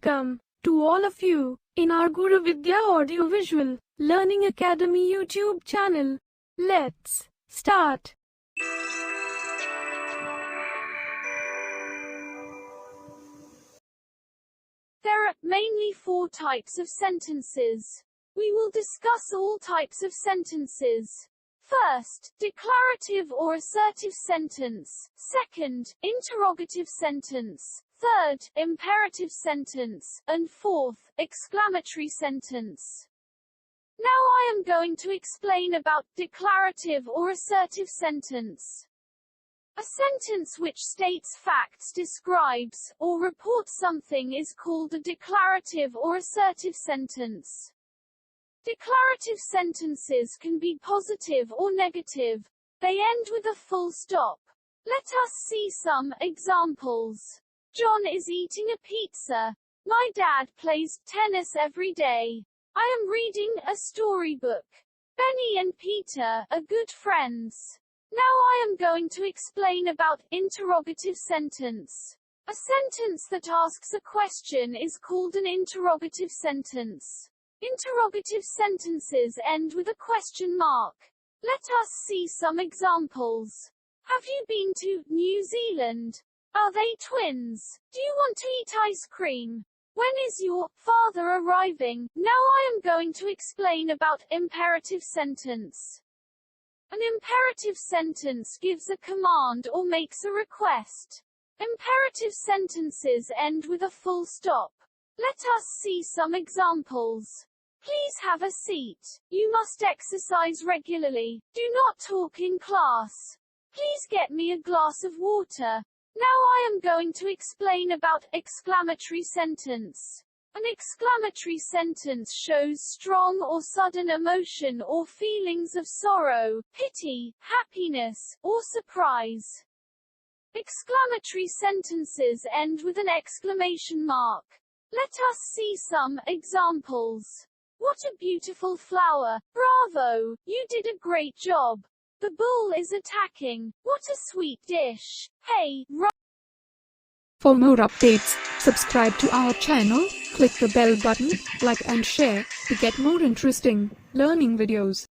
Welcome to all of you in our Guru Vidya Audiovisual Learning Academy YouTube channel. Let's start. There are mainly 4 types of sentences. We will discuss all types of sentences. First, declarative or assertive sentence. Second, interrogative sentence. Third, imperative sentence. And fourth, exclamatory sentence. Now I am going to explain about declarative or assertive sentence. A sentence which states facts, describes, or reports something is called a declarative or assertive sentence. Declarative sentences can be positive or negative. They end with a full stop. Let us see some examples. John is eating a pizza. My dad plays tennis every day. I am reading a storybook. Benny and Peter are good friends. Now I am going to explain about interrogative sentence. A sentence that asks a question is called an interrogative sentence. Interrogative sentences end with a question mark. Let us see some examples. Have you been to New Zealand? Are they twins? Do you want to eat ice cream? When is your father arriving? Now I am going to explain about imperative sentence. An imperative sentence gives a command or makes a request. Imperative sentences end with a full stop. Let us see some examples. Please have a seat. You must exercise regularly. Do not talk in class. Please get me a glass of water. Now I am going to explain about exclamatory sentence. An exclamatory sentence shows strong or sudden emotion or feelings of sorrow, pity, happiness, or surprise. Exclamatory sentences end with an exclamation mark. Let us see some examples. What a beautiful flower! Bravo! You did a great job. The bull is attacking. What a sweet dish. Hey, For more updates, subscribe to our channel, click the bell button, like and share to get more interesting learning videos.